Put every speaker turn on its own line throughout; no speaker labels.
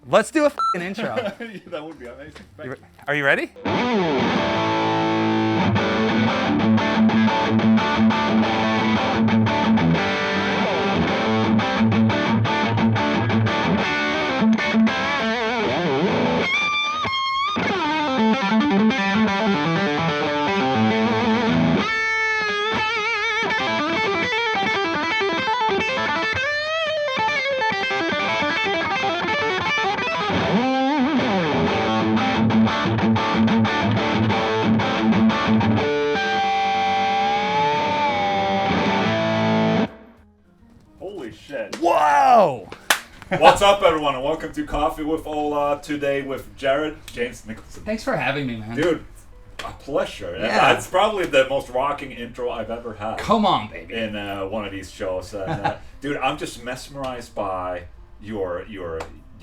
Let's do a f***ing intro.
That would be amazing.
Are you ready?
Holy shit.
Whoa!
What's up, everyone, and welcome to Coffee with Ola. Today with Jared James Nichols.
Thanks for having me, man.
Dude, a pleasure.
Yeah.
It's probably the most rocking intro I've ever had.
Come on, baby.
In one of these shows. And, dude, I'm just mesmerized by your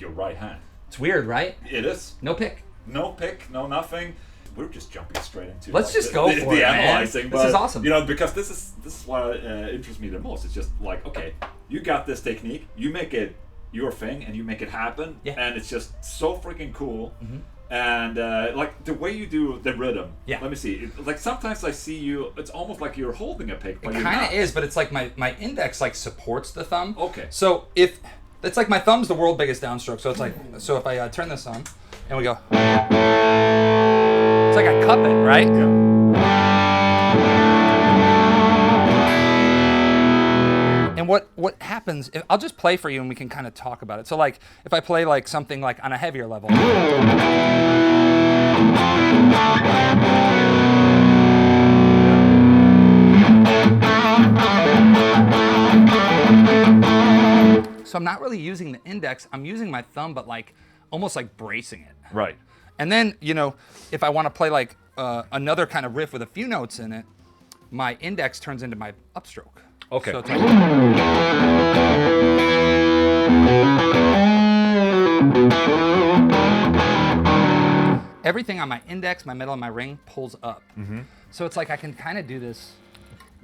right hand.
It's weird, right?
It is.
No pick.
No pick, no nothing. We're just jumping straight into
Let's just go for it, man.
analyzing.
This is awesome.
You know, because this is what interests me the most. It's just like, okay, you got this technique, you make it your thing, and you make it happen, and it's just so freaking cool. Mm-hmm. And like the way you do the rhythm. Yeah. Let me see. Like sometimes I see you. It's almost like you're holding a pick. But
it kind of is, but it's like my index like supports the thumb.
Okay.
So if it's like my thumb's the world's biggest downstroke. So it's like if I turn this on and we go, it's like I cup it, right?
Yeah.
And what happens, I'll just play for you and we can kind of talk about it. So like, if I play like something like on a heavier level. So I'm not really using the index, I'm using my thumb, but like, almost like bracing it.
Right.
And then, you know, if I want to play like another kind of riff with a few notes in it, my index turns into my upstroke.
Okay.
So it's like, everything on my index, my middle, and my ring pulls up. Mm-hmm. So it's like I can kind of do this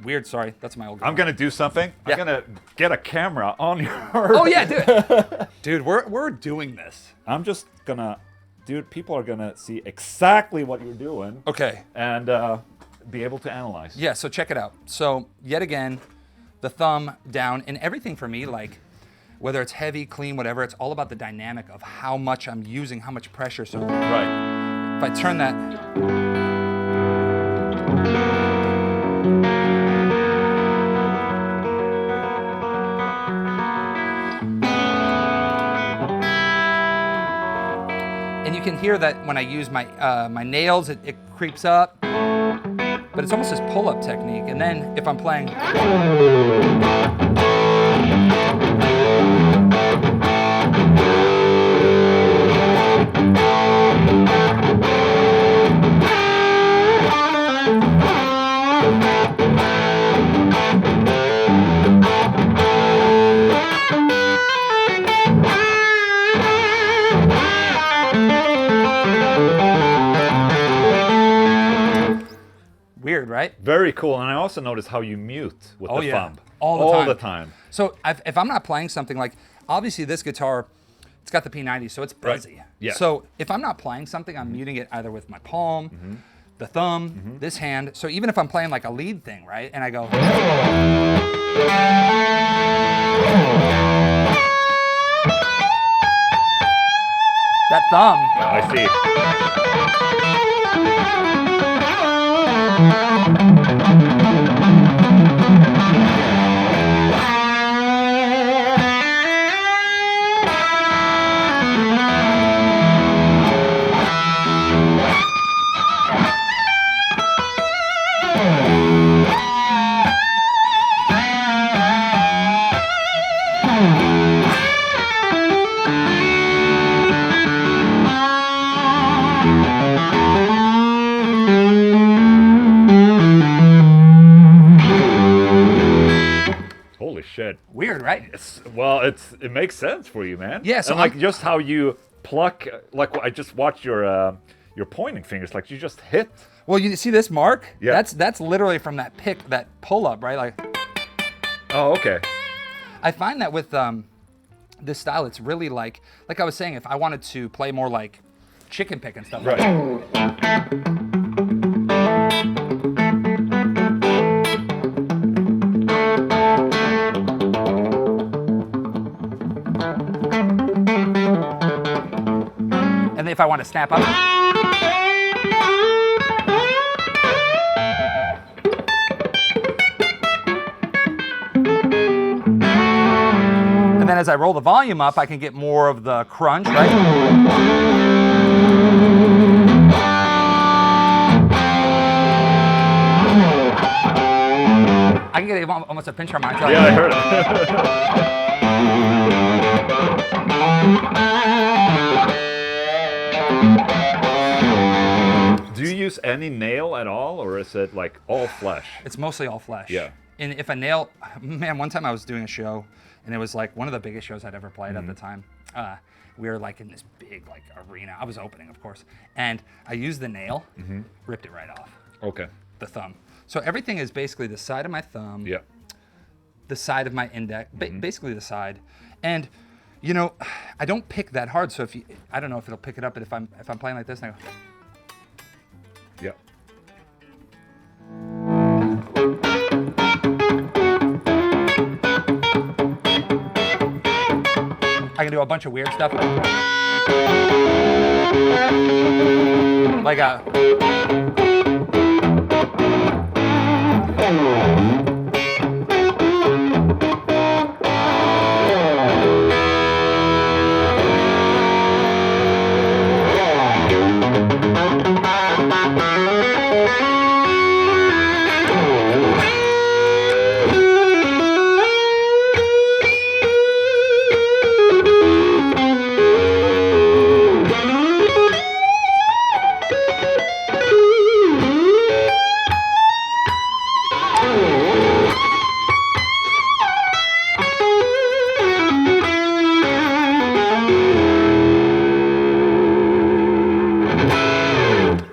weird. Sorry, that's my old guitar.
I'm gonna do something.
Yeah.
I'm gonna get a camera on your.
Oh yeah, do it, dude. We're doing this.
I'm just gonna, dude. People are gonna see exactly what you're doing.
Okay.
And be able to analyze.
Yeah. So check it out. So yet again, the thumb down, and everything for me, like whether it's heavy, clean, whatever, it's all about the dynamic of how much I'm using, how much pressure. So
Right.
if I turn that. And you can hear that when I use my my nails, it creeps up. But it's almost this pull-up technique. And then if I'm playing. Weird, right?
Very cool. And I also noticed how you mute with the thumb.
All
the time.
So if I'm not playing something like, obviously this guitar, it's got the P90, so it's buzzy.
Right. Yeah.
So if I'm not playing something, I'm muting it either with my palm, the thumb, this hand. So even if I'm playing like a lead thing, right? And I go. That thumb.
I see. Shit.
Weird, right?
It makes sense for you, man.
Yeah, so
and like just how you pluck, like I just watched your pointing fingers, like you just hit.
Well, you see this mark?
Yeah.
That's literally from that pick, that pull up, right? Like.
Oh, okay.
I find that with this style, it's really like I was saying, if I wanted to play more like chicken pick and stuff.
Right.
And then if I want to snap up. And then as I roll the volume up, I can get more of the crunch, right? I can get almost a pinch harmonica.
Yeah, I heard it. Do you use any nail at all, or is it like all flesh?
It's mostly all flesh.
Yeah.
And if a nail, man, one time I was doing a show, and it was like one of the biggest shows I'd ever played at the time. We were like in this big like arena. I was opening, of course, and I used the nail, ripped it right off.
Okay.
The thumb. So everything is basically the side of my thumb.
Yeah.
The side of my index, basically the side, and you know, I don't pick that hard. So if you, I don't know if it'll pick it up, but if I'm playing like this, and I go.
Yeah.
I can do a bunch of weird stuff. Like a.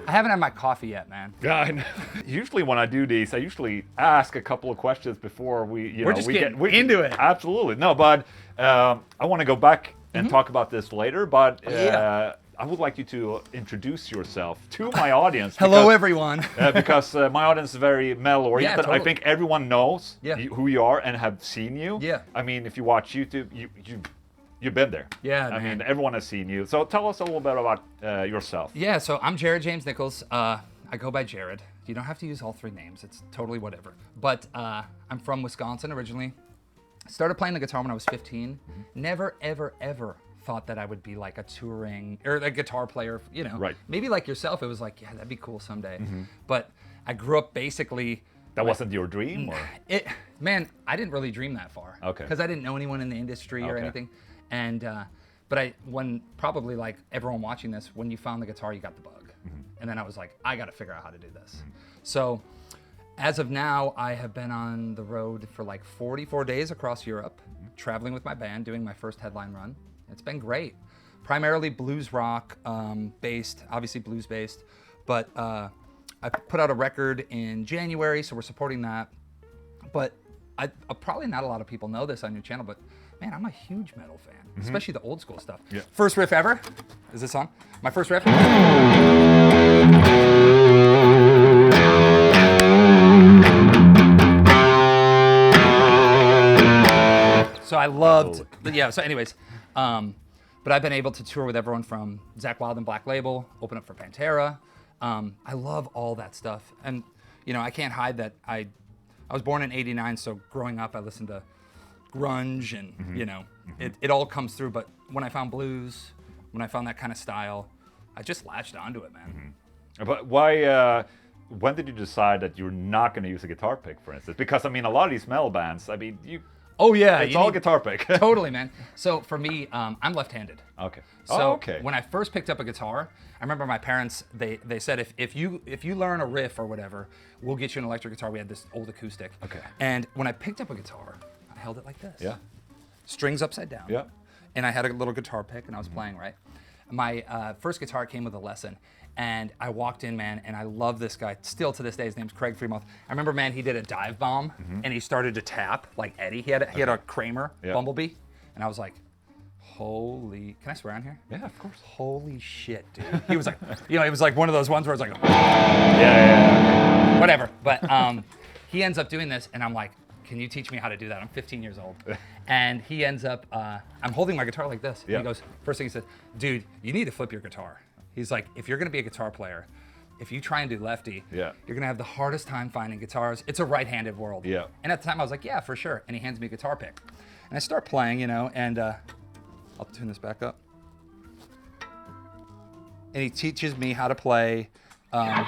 I haven't had my coffee yet, man.
Yeah, I know. Usually when I do these, I usually ask a couple of questions before we
Get into it.
Absolutely. No, but I want to go back and talk about this later, but I would like you to introduce yourself to my audience.
Hello, everyone.
Because my audience is very metal-oriented.
Yeah, totally.
I think everyone knows who you are and have seen you.
Yeah.
I mean, if you watch YouTube, you've been there.
Yeah,
I
man.
mean, everyone has seen you. So tell us a little bit about yourself.
Yeah, so I'm Jared James Nichols. I go by Jared. You don't have to use all three names. It's totally whatever. But I'm from Wisconsin originally. Started playing the guitar when I was 15. Never, ever, ever thought that I would be like a touring or a guitar player, you know.
Right.
Maybe like yourself, it was like, yeah, that'd be cool someday. But I grew up basically.
That wasn't your dream, or?
Man, I didn't really dream that far.
Okay.
Because I didn't know anyone in the industry or anything. And but when probably like everyone watching this, when you found the guitar, you got the bug. And then I was like, I got to figure out how to do this. So as of now, I have been on the road for like 44 days across Europe, traveling with my band, doing my first headline run. It's been great. Primarily blues rock based, obviously blues based, but I put out a record in January, so we're supporting that. But probably not a lot of people know this on your channel, but man, I'm a huge metal fan, especially the old school stuff.
Yeah.
First riff ever. Is this on? My first riff. So I loved, yeah, so anyways, but I've been able to tour with everyone from Zakk Wylde and Black Label, open up for Pantera. I love all that stuff. And, you know, I can't hide that I was born in '89, so growing up I listened to grunge and, you know, it all comes through. But when I found blues, when I found that kind of style, I just latched onto it, man.
But why, when did you decide that you're not going to use a guitar pick, for instance? Because, I mean, a lot of these metal bands, I mean,
Oh yeah,
it's all guitar pick.
Totally, man. So for me, I'm left-handed.
Okay.
So when I first picked up a guitar, I remember my parents, they said, if you learn a riff or whatever, we'll get you an electric guitar. We had this old acoustic.
Okay.
And when I picked up a guitar, I held it like this.
Yeah.
Strings upside down.
Yeah.
And I had a little guitar pick, and I was playing, right? My first guitar came with a lesson. And I walked in, man, and I love this guy. Still to this day, his name's Craig Freemuth. I remember, man, he did a dive bomb, and he started to tap like Eddie. He had a Kramer Bumblebee, and I was like, Holy, can I swear on here?
Yeah, of course.
Holy shit, dude. He was like, it was like one of those ones where it's like,
Yeah.
whatever. But he ends up doing this, and I'm like, can you teach me how to do that? I'm 15 years old. And he ends up, I'm holding my guitar like this.
Yeah.
And he goes, first thing he said, dude, you need to flip your guitar. He's like, if you're gonna be a guitar player, if you try and do lefty, you're gonna have the hardest time finding guitars. It's a right-handed world.
Yeah.
And at the time I was like, yeah, for sure. And he hands me a guitar pick. And I start playing, and I'll tune this back up. And he teaches me how to play. And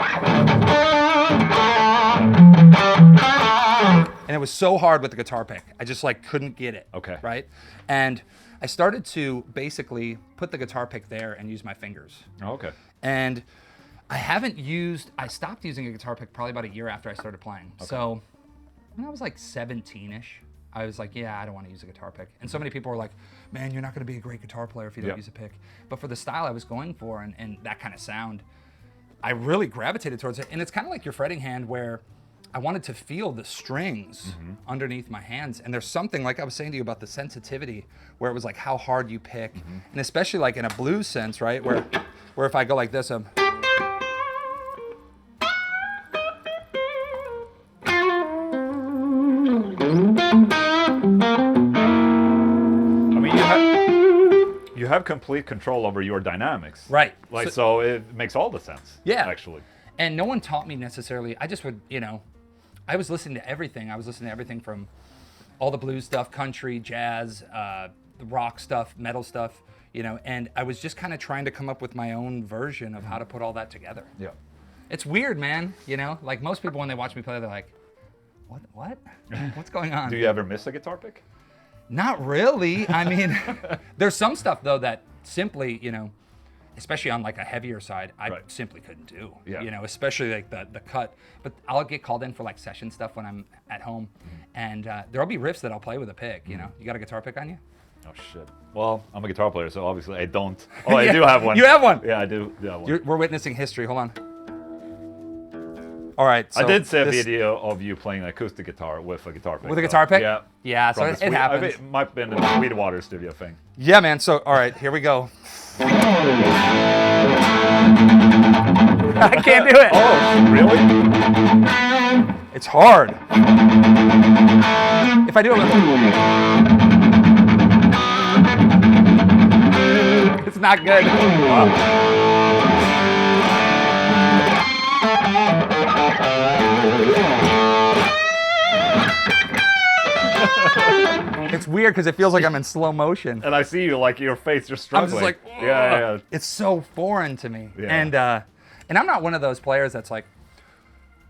it was so hard with the guitar pick. I just like couldn't get it.
Okay.
Right? And I started to basically put the guitar pick there and use my fingers.
Oh, okay.
And I stopped using a guitar pick probably about a year after I started playing. Okay. So when I was like 17-ish, I was like, yeah, I don't want to use a guitar pick. And so many people were like, man, you're not going to be a great guitar player if you don't use a pick. But for the style I was going for and that kind of sound, I really gravitated towards it. And it's kind of like your fretting hand where I wanted to feel the strings underneath my hands. And there's something, like I was saying to you about the sensitivity, where it was like how hard you pick. And especially like in a blues sense, right? Where if I go like this,
you have complete control over your dynamics.
Right.
Like, so it makes all the sense.
Yeah.
Actually.
And no one taught me necessarily. I just would, I was listening to everything. I was listening to everything from all the blues stuff, country, jazz, the rock stuff, metal stuff, and I was just kind of trying to come up with my own version of how to put all that together.
Yeah.
It's weird, man. Like most people when they watch me play, they're like, what? What's going on?
Do you ever miss a guitar pick?
Not really. I mean, there's some stuff though that simply, especially on like a heavier side, I simply couldn't do.
Yeah.
Especially like the cut. But I'll get called in for like session stuff when I'm at home, and there'll be riffs that I'll play with a pick. You got a guitar pick on you?
Oh shit. Well, I'm a guitar player, so obviously I don't. Oh, I do have one.
You have one?
Yeah, I do have one.
We're witnessing history. Hold on. All right. So
I did see a video of you playing acoustic guitar with a guitar pick.
With a guitar pick?
Yeah.
Yeah, so it happens.
It might have been in the Sweetwater studio thing.
Yeah, man. So, all right, here we go. I can't do it.
Oh, really?
It's hard. If I do it, it's not good. Wow. It's weird because it feels like I'm in slow motion.
And I see you, like your face, you're struggling.
I'm just like,
yeah.
It's so foreign to me.
Yeah.
And I'm not one of those players that's like,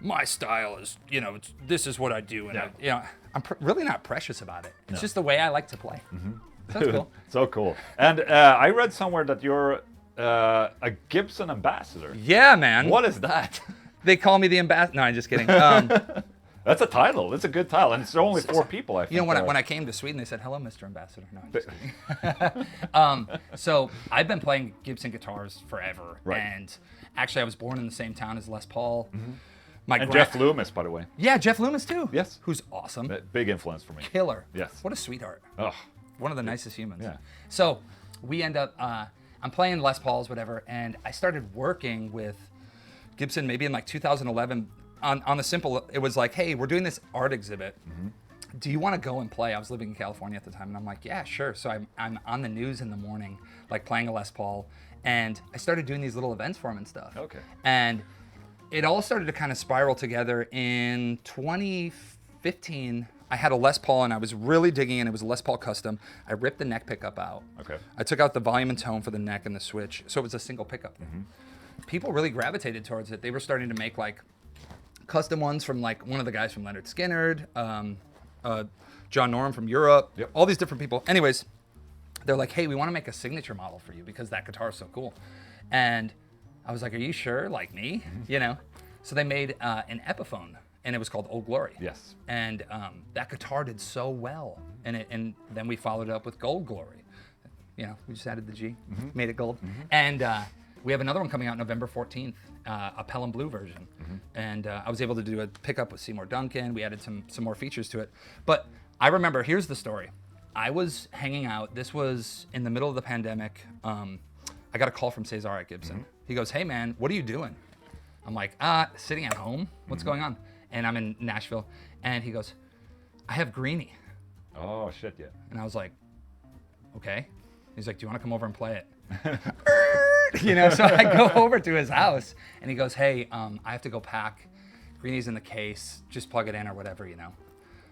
my style is, this is what I do. And I'm really not precious about it. It's just the way I like to play. So that's cool.
So cool. And I read somewhere that you're a Gibson Ambassador.
Yeah, man.
What is that?
They call me the ambassador. No, I'm just kidding.
That's a title. It's a good title, and it's only 4 people. I think.
When I came to Sweden, they said, "Hello, Mr. Ambassador." No, I'm just kidding. So I've been playing Gibson guitars forever, and actually, I was born in the same town as Les Paul.
And Jeff Loomis, by the way.
Yeah, Jeff Loomis too.
Yes,
who's awesome.
Big influence for me.
Killer.
Yes.
What a sweetheart.
Oh,
one of the nicest humans.
Yeah.
So we end up. I'm playing Les Pauls, whatever, and I started working with Gibson maybe in like 2011. On the simple, it was like, hey, we're doing this art exhibit. Do you want to go and play? I was living in California at the time, and I'm like, yeah, sure. So I'm on the news in the morning, like playing a Les Paul, and I started doing these little events for him and stuff.
Okay.
And it all started to kind of spiral together in 2015. I had a Les Paul, and I was really digging in. It was a Les Paul custom. I ripped the neck pickup out.
Okay.
I took out the volume and tone for the neck and the switch, so it was a single pickup. People really gravitated towards it. They were starting to make like custom ones from like one of the guys from Leonard Skinner, John Norum from Europe, all these different people. Anyways, they're like, hey, we want to make a signature model for you because that guitar is so cool. And I was like, are you sure? Like me? So they made an Epiphone, and it was called Old Glory.
Yes.
And that guitar did so well. And then we followed it up with Gold Glory. We just added the G, made it gold. And we have another one coming out November 14th, a Pelham Blue version. And I was able to do a pickup with Seymour Duncan. We added some more features to it. But I remember, here's the story. I was hanging out. This was in the middle of the pandemic. I got a call from Cesar at Gibson. He goes, "Hey man, what are you doing?" I'm like, sitting at home. What's going on? And I'm in Nashville. And he goes, "I have Greenie."
Oh shit, yeah.
And I was like, "Okay." He's like, "Do you want to come over and play it?" You know, so I go over to his house and he goes, "Hey, I have to go pack. Greenie's in the case. Just plug it in or whatever, you know."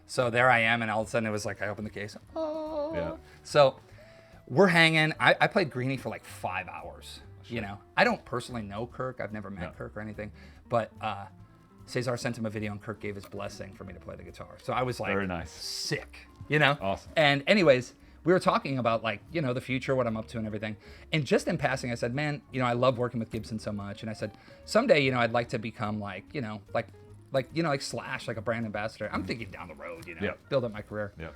So there I am, and all of a sudden it was like I opened the case. Oh.
Yeah.
So we're hanging. I played Greenie for like 5 hours. Sure. You know, I don't personally know Kirk. I've never met Kirk or anything, but Cesar sent him a video, and Kirk gave his blessing for me to play the guitar. So I was like,
very nice,
sick. You know.
Awesome.
And anyways, we were talking about like, you know, the future, what I'm up to and everything. And just in passing, I said, "Man, you know, I love working with Gibson so much." And I said, "Someday, you know, I'd like to become like, you know, like Slash, like a brand ambassador." I'm thinking down the road, you know, build up my career.
Yeah.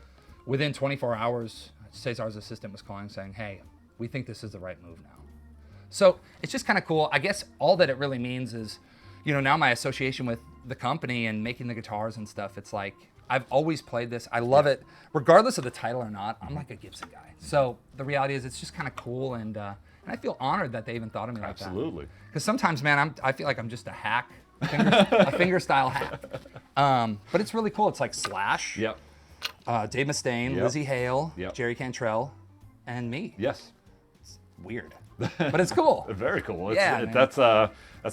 Within 24 hours, Cesar's assistant was calling saying, "Hey, we think this is the right move now." So it's just kind of cool. I guess all that it really means is, you know, now my association with the company and making the guitars and stuff, it's like, I've always played this. I love it. Regardless of the title or not, I'm like a Gibson guy. So the reality is it's just kind of cool. And I feel honored that they even thought of me like that.
Absolutely.
Because sometimes, man, I feel like I'm just a hack, a fingerstyle hack. But it's really cool. It's like Slash,
Yep.
Dave Mustaine, Lizzie Hale, Jerry Cantrell, and me.
Yes.
It's weird, but it's cool.
Very cool.
Yeah,
That's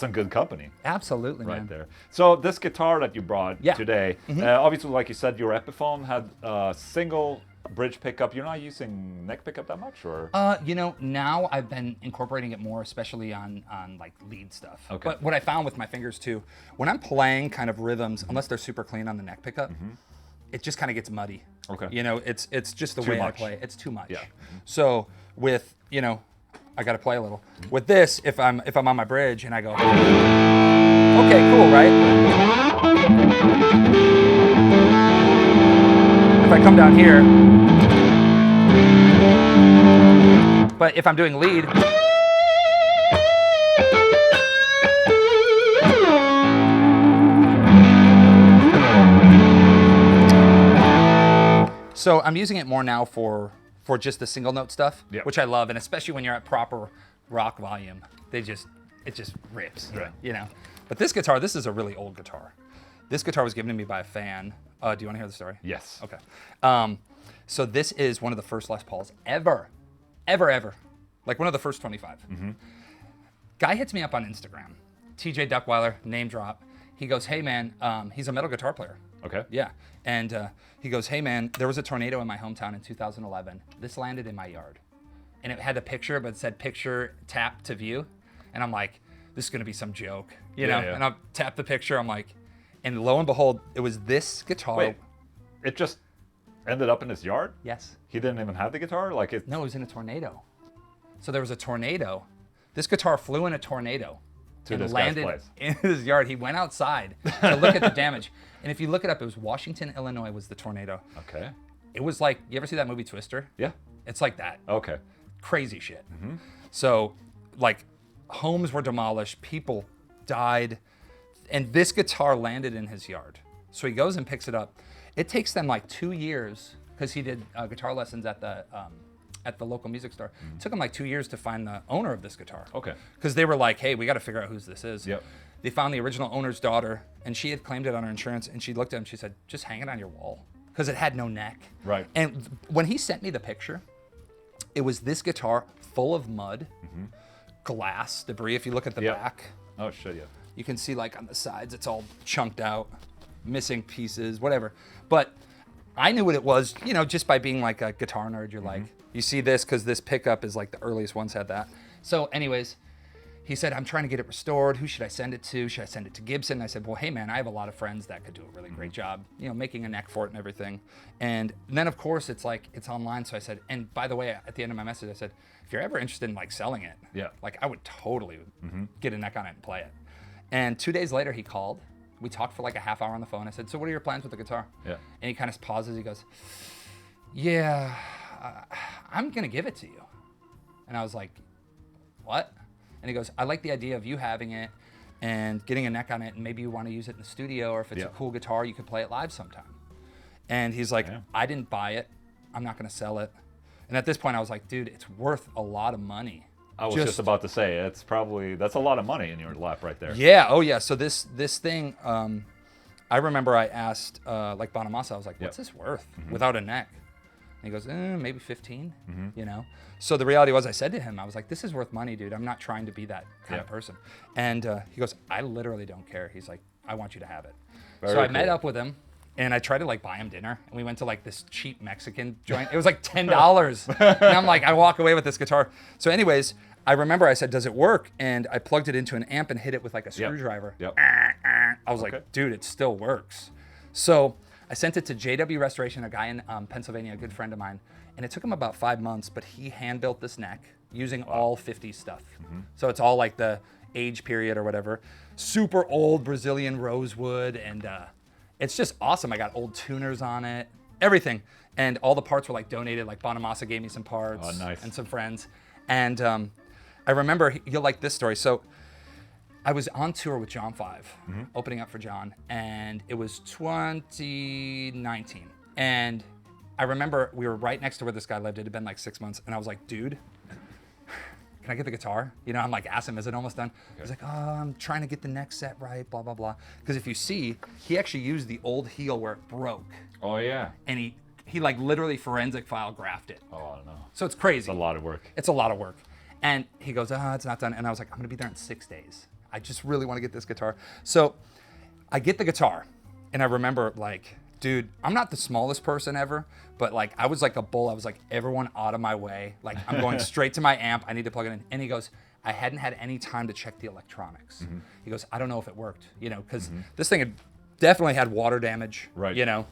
some good company.
Absolutely,
right
man.
there. So this guitar that you brought today,
Mm-hmm.
Obviously, like you said, your Epiphone had a single bridge pickup. You're not using neck pickup that much, or?
You know, now I've been incorporating it more, especially on like lead stuff.
Okay.
But what I found with my fingers too, when I'm playing kind of rhythms, unless they're super clean on the neck pickup, it just kind of gets muddy.
Okay.
You know, it's just the
Too
way I
much.
play. It's too much.
Yeah.
So with, you know, I got to play a little. With this, if I'm on my bridge and I go, okay, cool, right? If I come down here, but if I'm doing lead, so I'm using it more now for just the single note stuff, which I love, and especially when you're at proper rock volume, it just rips, you know. But this guitar, this is a really old guitar. This guitar was given to me by a fan. Do you want to hear the story?
Yes.
Okay. So this is one of the first Les Pauls ever. Like one of the first 25. Guy hits me up on Instagram. TJ Duckweiler, name drop. He goes, "Hey man," he's a metal guitar player.
Okay.
Yeah. And he goes, "Hey man, there was a tornado in my hometown in 2011. This landed in my yard." And it had a picture, but it said picture tap to view. And I'm like, this is gonna be some joke, you know?
Yeah.
And I tap the picture, I'm like, and lo and behold, it was this guitar.
Wait, it just ended up in his yard?
Yes.
He didn't even have the guitar? Like it?
No, it was in a tornado. So there was a tornado. This guitar flew in a tornado.
To
and
this guy's
landed
place.
in his yard. He went outside to look at the damage. And if you look it up, it was Washington, Illinois was the tornado.
Okay.
It was like, you ever see that movie Twister?
Yeah.
It's like that.
Okay.
Crazy shit. So, like, homes were demolished, people died, and this guitar landed in his yard. So he goes and picks it up. It takes them like 2 years, because he did guitar lessons at the local music store. It took him like 2 years to find the owner of this guitar.
Okay.
Because they were like, "Hey, we got to figure out whose this is."
Yep.
They found the original owner's daughter, and she had claimed it on her insurance, and she looked at him, she said, "Just hang it on your wall," because it had no neck.
Right.
And when he sent me the picture, it was this guitar full of mud, glass, debris. If you look at the back,
Oh shit, yeah.
you can see like on the sides, it's all chunked out, missing pieces, whatever. But I knew what it was, you know, just by being like a guitar nerd. You're like, you see this because this pickup is like the earliest ones had that. So anyways, he said, "I'm trying to get it restored. Who should I send it to? Should I send it to Gibson?" And I said, "Well, hey man, I have a lot of friends that could do a really great job, you know, making a neck for it and everything." And then of course it's like, it's online. So I said, and by the way, at the end of my message, I said, if you're ever interested in like selling it, like I would totally get a neck on it and play it. And 2 days later he called. We talked for like a half hour on the phone. I said, "So what are your plans with the guitar?"
Yeah.
And he kind of pauses. He goes, "Yeah, I'm going to give it to you." And I was like, "What?" And he goes, "I like the idea of you having it and getting a neck on it, and maybe you want to use it in the studio, or if it's a cool guitar, you could play it live sometime." And he's like, "I didn't buy it. I'm not gonna sell it. And at this point, I was like, dude, it's worth a lot of money.
I was just about to say, that's a lot of money in your lap right there.
Yeah. Oh yeah. So this thing, I remember I asked like Bonamassa, I was like, what's this worth without a neck? And he goes, maybe 15, you know? So the reality was, I said to him, I was like, this is worth money, dude. I'm not trying to be that kind of person. And he goes, I literally don't care. He's like, I want you to have it. So I met up with him, and I tried to like buy him dinner, and we went to like this cheap Mexican joint. It was like $10. And I'm like, I walk away with this guitar. So anyways, I remember I said, does it work? And I plugged it into an amp and hit it with like a screwdriver. I was like, dude, it still works. So I sent it to JW Restoration, a guy in Pennsylvania, a good friend of mine. And it took him about 5 months, but he hand built this neck using all 50s stuff. So it's all like the age period or whatever. Super old Brazilian rosewood. And it's just awesome. I got old tuners on it, everything. And all the parts were like donated. Like Bonamassa gave me some parts and some friends. And I remember, you'll like this story. So I was on tour with John 5, opening up for John, and it was 2019. And I remember we were right next to where this guy lived. It had been like 6 months. And I was like, dude, can I get the guitar? You know, I'm like, ask him, is it almost done? He's like, oh, I'm trying to get the neck set right, blah, blah, blah. Because if you see, he actually used the old heel where it broke.
Oh, yeah.
And he like literally forensic file graphed it.
Oh, no.
So it's crazy.
It's a lot of work.
It's a lot of work. And he goes, it's not done. And I was like, I'm gonna be there in 6 days. I just really wanna get this guitar. So I get the guitar, and I remember like, dude, I'm not the smallest person ever, but like I was like a bull. I was like, everyone out of my way. Like I'm going straight to my amp. I need to plug it in. And he goes, I hadn't had any time to check the electronics. He goes, I don't know if it worked, you know, because this thing had definitely had water damage, you know.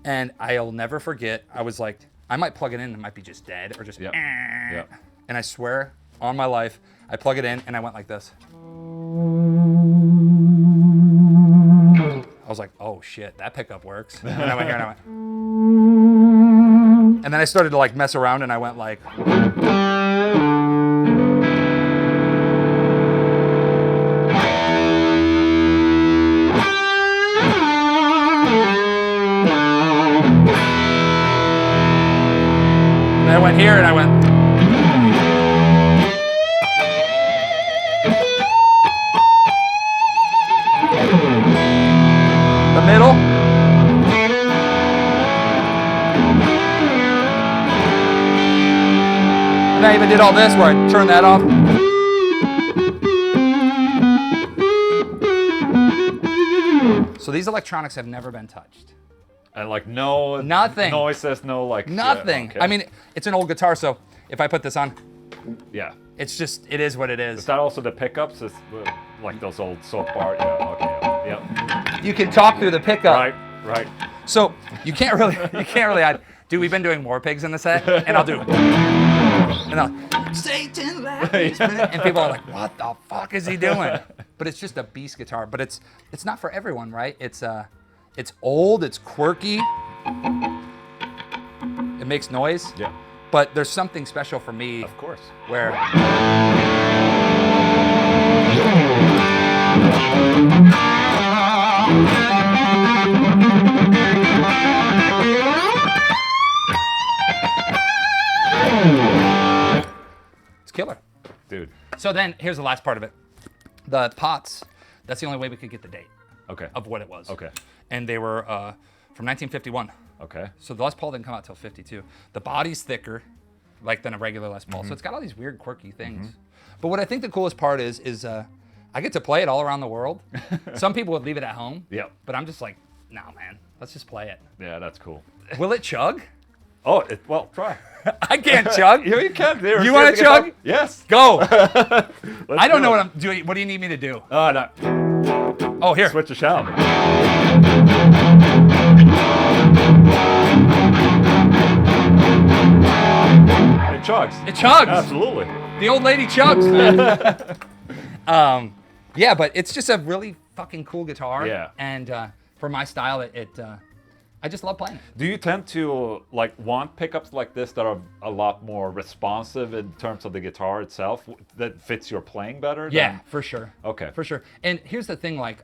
And I'll never forget, I was like, I might plug it in, it might be just dead or just And I swear on my life, I plug it in and I went like this. I was like, oh shit, that pickup works. And then I went here and I went. And then I started to like mess around and I went like. And I went here and I went. The middle. And I even did all this where I turned that off. So these electronics have never been touched.
And like no
nothing
noises, no like
nothing.
Okay.
I mean, it's an old guitar, so if I put this on, it's just, it is what it is.
Is that also the pickups? Is like those old soap bar?
You can talk through the pickup.
Right.
So you can't really hide. Dude, we've been doing more pigs in the set, and I'll do, and I'll, Satan laughs, and people are like, what the fuck is he doing? But it's just a beast guitar. But it's not for everyone, right? It's old, it's quirky, it makes noise.
Yeah.
But there's something special for me.
Of course.
Where. It's killer.
Dude.
So then, here's the last part of it. The pots, that's the only way we could get the date of what it was.
Okay.
And they were from 1951.
Okay.
So the Les Paul didn't come out till 52. The body's thicker, like than a regular Les Paul. So it's got all these weird, quirky things. But what I think the coolest part is I get to play it all around the world. Some people would leave it at home.
Yep.
But I'm just like, no, man, let's just play it.
Yeah, that's cool.
Will it chug?
Oh, well, try.
I can't chug.
You can.
You want to chug?
Yes.
Go. I don't know what I'm doing. What do you need me to do?
No.
Oh, here.
Switch the shout. It chugs.
It chugs.
Absolutely.
The old lady chugs, man. Yeah, but it's just a really fucking cool guitar.
Yeah.
And for my style, I just love playing it.
Do you tend to like want pickups like this that are a lot more responsive in terms of the guitar itself that fits your playing better?
Yeah, for sure.
Okay.
For sure. And here's the thing, like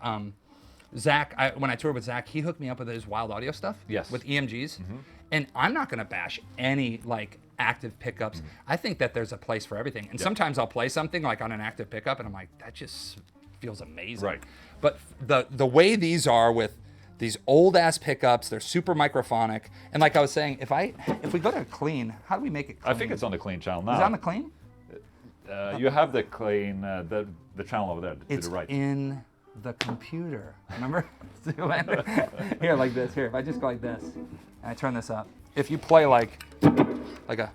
Zach, when I toured with Zach, he hooked me up with his Wild Audio stuff.
Yes.
With EMGs. And I'm not gonna bash any like active pickups. I think that there's a place for everything. And sometimes I'll play something like on an active pickup and I'm like, that just feels amazing.
Right.
But the way these are with these old ass pickups, they're super microphonic. And like I was saying, if we go to clean, how do we make it clean?
I think it's on the clean channel now.
Is it on the clean?
You have the clean, the channel over there to the right.
It's in the computer. Remember? Here, like this. Here, if I just go like this, and I turn this up. If you play like a.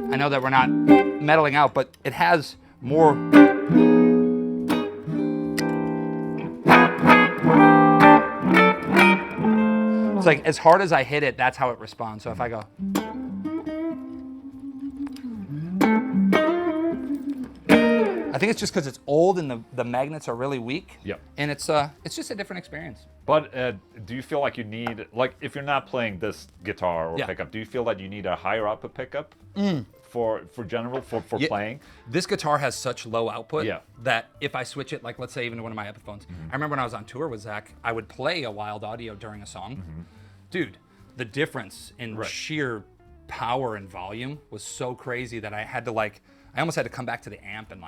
I know that we're not meddling out, but it has more. It's like as hard as I hit it, that's how it responds. So if I go. I think it's just because it's old and the magnets are really weak.
Yep.
And it's just a different experience.
But do you feel like you need, like, if you're not playing this guitar or pickup, do you feel that you need a higher output pickup for playing?
This guitar has such low output that if I switch it, like let's say even to one of my Epiphones, I remember when I was on tour with Zach, I would play a wild audio during a song. Dude, the difference in sheer power and volume was so crazy that I had to I almost had to come back to the amp and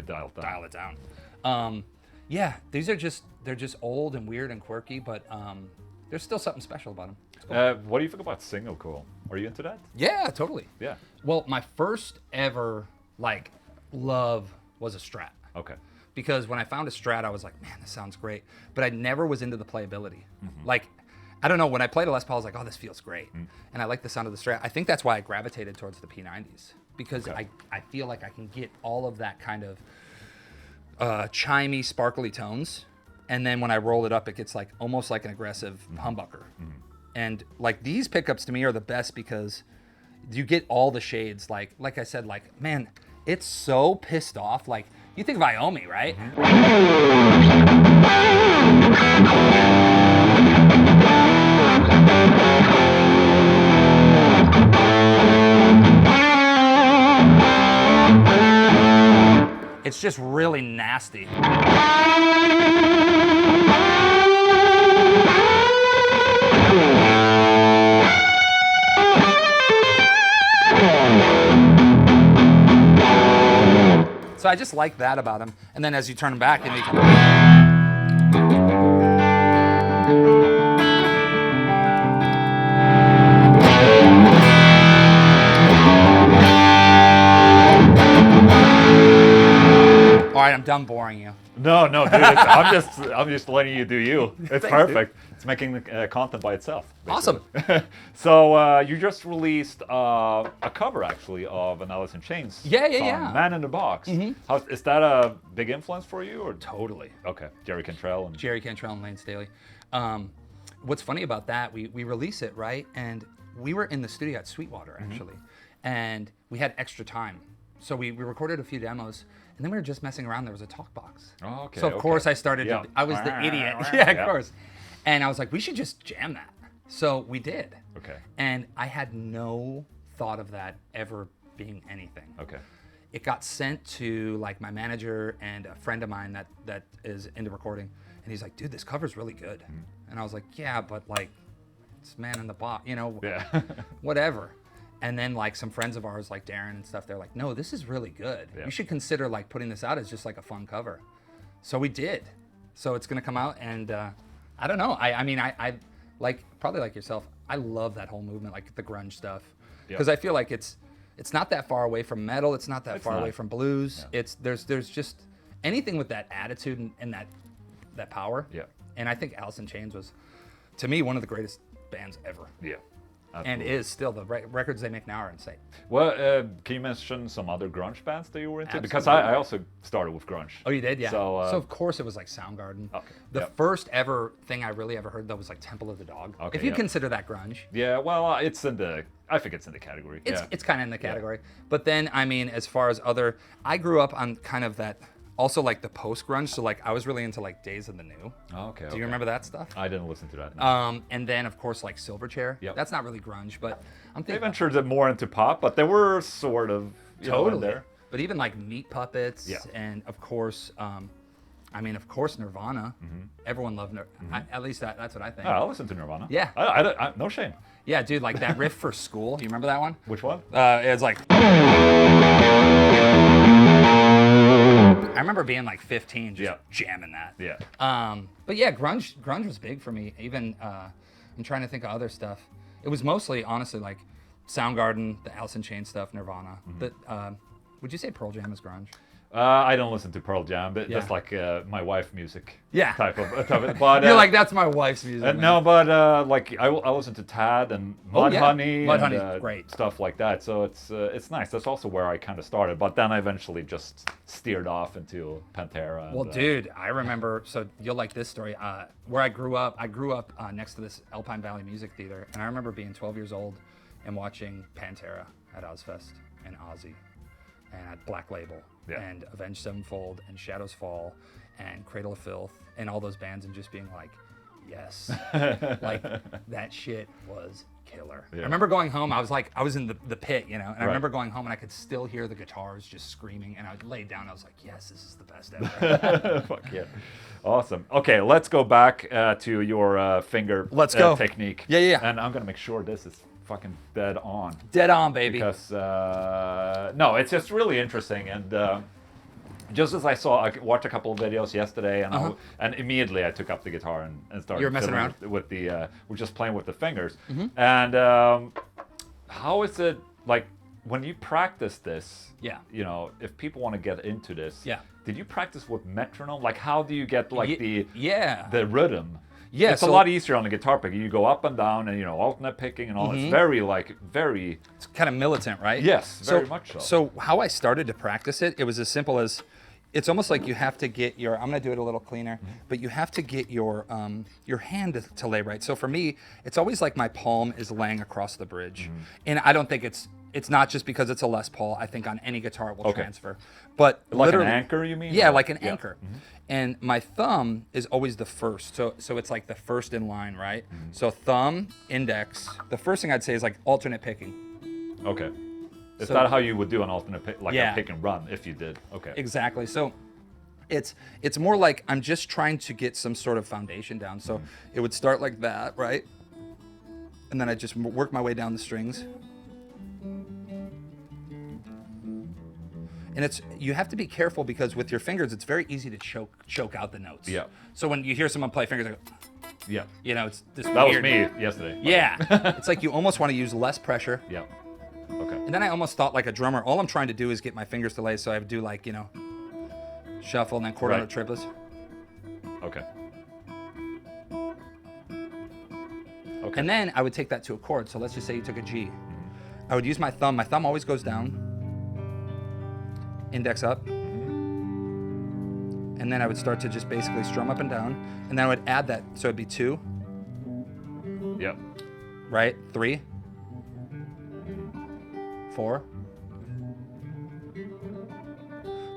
dial it down. Yeah, they're just old and weird and quirky, but there's still something special about them. Cool.
What do you think about single coil? Are you into that?
Yeah, totally.
Yeah.
Well, my first ever love was a Strat.
Okay.
Because when I found a Strat, I was like, man, this sounds great. But I never was into the playability. I don't know, when I played a Les Paul, I was like, oh, this feels great. And I like the sound of the Strat. I think that's why I gravitated towards the P90s. Because I feel like I can get all of that kind of chimey, sparkly tones. And then when I roll it up, it gets almost like an aggressive humbucker. And these pickups to me are the best because you get all the shades. Like I said, man, it's so pissed off. You think of Iommi, right? It's just really nasty. So I just like that about him. And then as you turn him back, you can... All right, I'm done boring you.
No, dude. I'm just letting you do you. It's perfect. It's making the content by itself. Basically.
Awesome.
So you just released a cover actually of an Alice in Chains song, Man in the Box. Is that a big influence for you? Or
Totally.
Okay, Jerry Cantrell and
Lane Staley. What's funny about that? We release it right, and we were in the studio at Sweetwater actually, and we had extra time, so we recorded a few demos. And then we were just messing around. There was a talk box.
Oh, okay.
So of course I started. I was the idiot. Of course. And I was like, we should just jam that. So we did.
Okay.
And I had no thought of that ever being anything.
Okay.
It got sent to my manager and a friend of mine that is into recording, and he's like, dude, this cover's really good. And I was like, yeah, but it's Man in the Box, whatever. And then some friends of ours like Darren and stuff, they're like, no, this is really good. You should consider putting this out as just a fun cover. So we did. So it's gonna come out, and I don't know. I mean, I probably like yourself, I love that whole movement, the grunge stuff. Because I feel like it's not that far away from metal, it's not that far away from blues. Yeah. There's just anything with that attitude and that power. Yeah. And I think Alice in Chains was, to me, one of the greatest bands ever.
Yeah.
And
Absolutely.
is still. The records they make now are insane.
Well, can you mention some other grunge bands that you were into? Absolutely. Because I also started with grunge.
Oh, you did? Yeah. So of course it was Soundgarden. Okay. The first ever thing I really ever heard though was Temple of the Dog. Okay, if you consider that grunge.
Yeah, well, I think it's in the category.
It's kind of in the category. But then, I mean, as far as I grew up on kind of that, also the post-grunge, so I was really into Days of the New.
Oh, okay.
Do you remember that stuff?
I didn't listen to that. No.
And then of course Silverchair. Yep. That's not really grunge, but I'm thinking...
They ventured more into pop, but they were sort of...
Totally. There. But even Meat Puppets, and of course, I mean, of course, Nirvana. Everyone loved Nirvana. At least that's what I think.
Oh, I listen to Nirvana.
Yeah.
No shame.
Yeah, dude, like that riff for School. You remember that one?
Which one?
It's like. I remember being like 15, just jamming that.
Yeah.
But yeah, grunge was big for me. Even I'm trying to think of other stuff. It was mostly, honestly, like Soundgarden, the Alice in Chains stuff, Nirvana. But would you say Pearl Jam is grunge?
I don't listen to Pearl Jam, but that's like my wife music.
Yeah.
Type of. But
you're like, that's my wife's music.
No, but like I listen to Tad and Mudhoney and
great
stuff like that. So it's nice. That's also where I kind of started. But then I eventually just steered off into Pantera. And,
well, dude, I remember. So you'll like this story. Where I grew up next to this Alpine Valley Music Theater, and I remember being 12 years old and watching Pantera at Ozfest and Ozzy and at Black Label. And Avenged Sevenfold and Shadows Fall and Cradle of Filth and all those bands, and just being like, yes, like that shit was killer. I remember going home, I was in the pit, you know, and I remember going home and I could still hear the guitars just screaming, and I laid down, I was like, yes, this is the best ever.
Fuck yeah. Awesome. Okay, let's go back to your finger technique.
Yeah.
And I'm going to make sure this is fucking dead on.
Dead on, baby.
Because no, it's just really interesting, and just as I watched a couple of videos yesterday, and and immediately I took up the guitar and started.
You're messing around
with the we're just playing with the fingers. And how is it like when you practice this?
Yeah.
You know, if people want to get into this.
Yeah.
Did you practice with metronome? Like, how do you get like the rhythm?
Yeah,
it's a lot easier on the guitar pick. You go up and down, and alternate picking and all. It's very.
It's kind of militant, right?
Yes, very much so.
So how I started to practice it, it was as simple as, it's almost like you have to get your. I'm gonna do it a little cleaner, but you have to get your hand to lay right. So for me, it's always like my palm is laying across the bridge, and I don't think it's not just because it's a Les Paul. I think on any guitar it will transfer. But
like an anchor, you mean?
Yeah, like an anchor. And my thumb is always the first. So it's like the first in line, right? So thumb, index. The first thing I'd say is like alternate picking.
Okay. Is that how you would do an alternate pick, like a pick and run if you did? Okay.
Exactly. So it's more like I'm just trying to get some sort of foundation down. So it would start like that, right? And then I just work my way down the strings. And you have to be careful, because with your fingers, it's very easy to choke out the notes.
Yeah.
So when you hear someone play fingers, they go,
yeah.
You know, it's this
That
weird.
was me yesterday.
Yeah. It's like you almost want to use less pressure.
Yeah. Okay.
And then I almost thought like a drummer, all I'm trying to do is get my fingers to lay, so I would do like, shuffle and then chord out triplets.
Okay.
Okay. And then I would take that to a chord. So let's just say you took a G. I would use my thumb. My thumb always goes down. Index up. And then I would start to just basically strum up and down. And then I would add that. So it'd be 2.
Yep.
Right? 3. 4.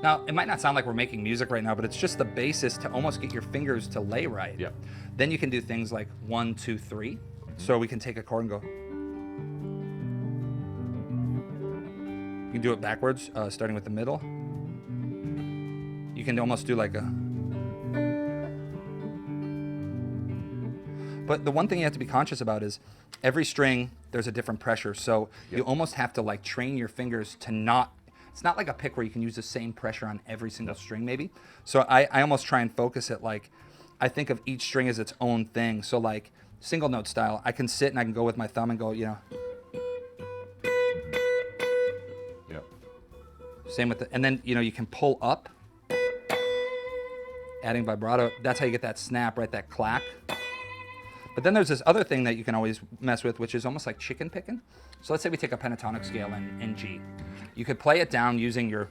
Now, it might not sound like we're making music right now, but it's just the basis to almost get your fingers to lay right.
Yep.
Then you can do things like 1, 2, 3. So we can take a chord and go. You can do it backwards, starting with the middle. You can almost do like a. But the one thing you have to be conscious about is every string, there's a different pressure. So you almost have to like train your fingers to not. It's not like a pick where you can use the same pressure on every single string, maybe. So I almost try and focus it like, I think of each string as its own thing. So like single note style, I can sit and I can go with my thumb and go, Same with and then, you can pull up, adding vibrato. That's how you get that snap, right? That clack. But then there's this other thing that you can always mess with, which is almost like chicken picking. So let's say we take a pentatonic scale in G. You could play it down using your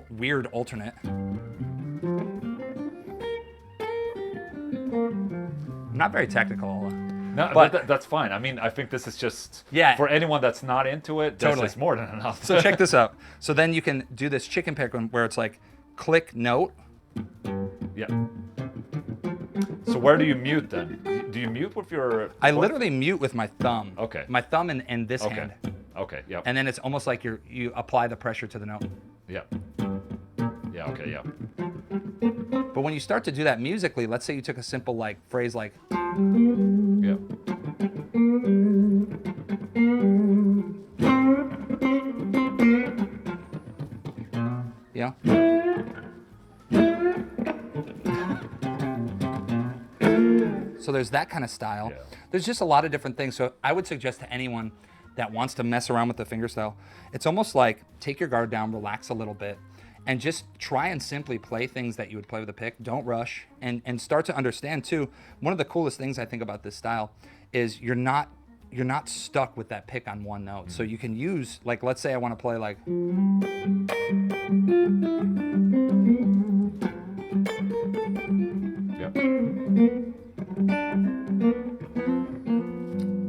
weird alternate. I'm not very technical.
No, but that's fine. I mean, I think this is just for anyone that's not into it. This is more than enough.
So check this out. So then you can do this chicken pick one where it's like click note.
Yeah. So where do you mute then? Do you mute with your?
I literally mute with my thumb.
Okay.
My thumb and this hand.
Okay. Yeah.
And then it's almost like you apply the pressure to the note.
Yeah. Yeah. Okay. Yeah.
But when you start to do that musically, let's say you took a simple like phrase like,
Yeah.
you know, so there's that kind of style.
Yeah.
There's just a lot of different things. So I would suggest to anyone that wants to mess around with the fingerstyle, it's almost like take your guard down, relax a little bit, and just try and simply play things that you would play with a pick. Don't rush, and start to understand too. One of the coolest things I think about this style is you're not stuck with that pick on one note. So you can use, like, let's say I want to play like,
Yeah.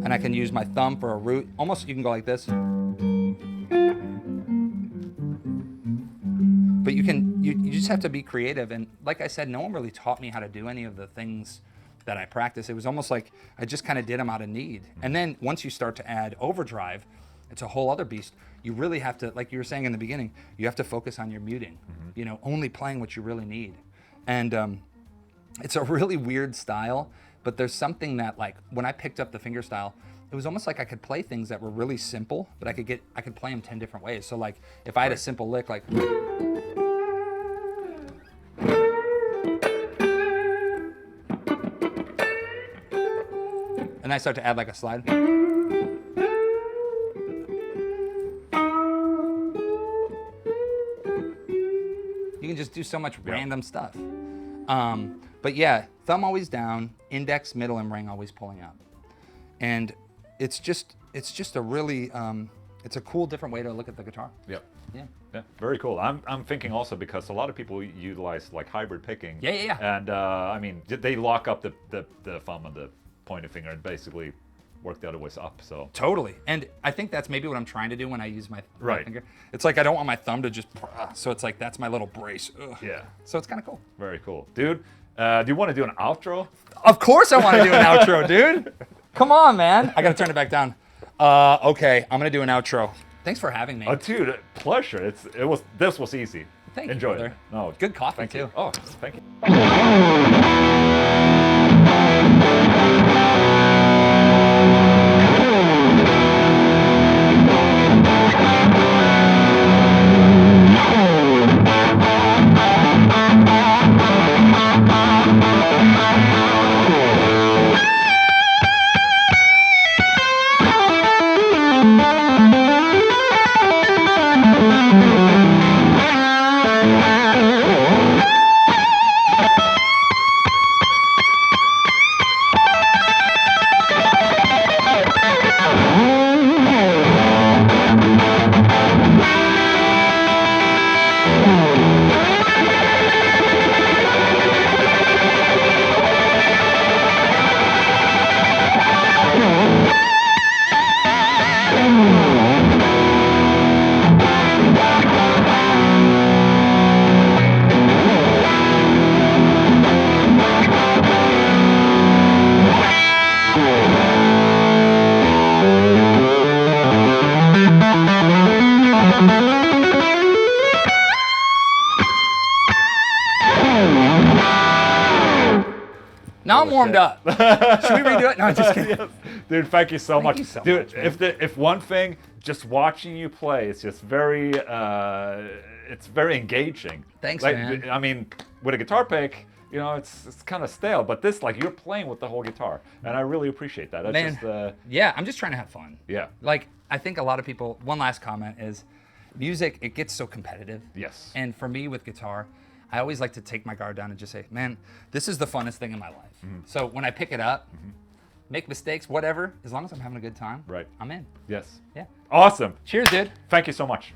and I can use my thumb for a root. Almost you can go like this. But you just have to be creative. And like I said, no one really taught me how to do any of the things that I practice. It was almost like I just kind of did them out of need. And then once you start to add overdrive, it's a whole other beast. You really have to, like you were saying in the beginning, you have to focus on your muting, you know, only playing what you really need. And it's a really weird style, but there's something that, like, when I picked up the fingerstyle, it was almost like I could play things that were really simple, but I could play them 10 different ways. So like if I had a simple lick like, and I start to add like a slide. You can just do so much random stuff. But yeah, thumb always down, index, middle, and ring always pulling up. And it's just a really, it's a cool, different way to look at the guitar.
Yep.
Yeah.
Yeah, very cool. I'm thinking also because a lot of people utilize like hybrid picking.
Yeah.
And I mean, they lock up the thumb and the pointer finger and basically work the other ways up. So
Totally. And I think that's maybe what I'm trying to do when I use my
Right.
finger. It's like I don't want my thumb to just, so it's like that's my little brace. Ugh.
yeah,
So it's kind of cool.
very cool, dude. Do you want to do an outro?
Of course I want to do an outro, dude. Come on, man. I got to turn it back down. Okay, I'm going to do an outro. Thanks for having me.
Oh, dude, pleasure. This was easy.
Thank you,
Enjoy
brother.
it. No,
Good coffee,
thank
too.
you. Oh, thank you.
Now I'm warmed up. Should we redo it? No, I'm just kidding.
Yes. Dude, thank you so much.
you so
Dude,
much, man.
if one thing, just watching you play, it's just very, it's very engaging.
Thanks,
like,
man.
I mean, with a guitar pick, you know, it's kind of stale, but this, like, you're playing with the whole guitar, and I really appreciate that. That's
Man,
just,
yeah, I'm just trying to have fun.
yeah,
Like, I think a lot of people, one last comment is, music, it gets so competitive.
yes.
And for me with guitar, I always like to take my guard down and just say, man, this is the funnest thing in my life. So when I pick it up, make mistakes, whatever, as long as I'm having a good time,
Right.
I'm in.
Yes.
Yeah.
Awesome.
Cheers, dude.
Thank you so much.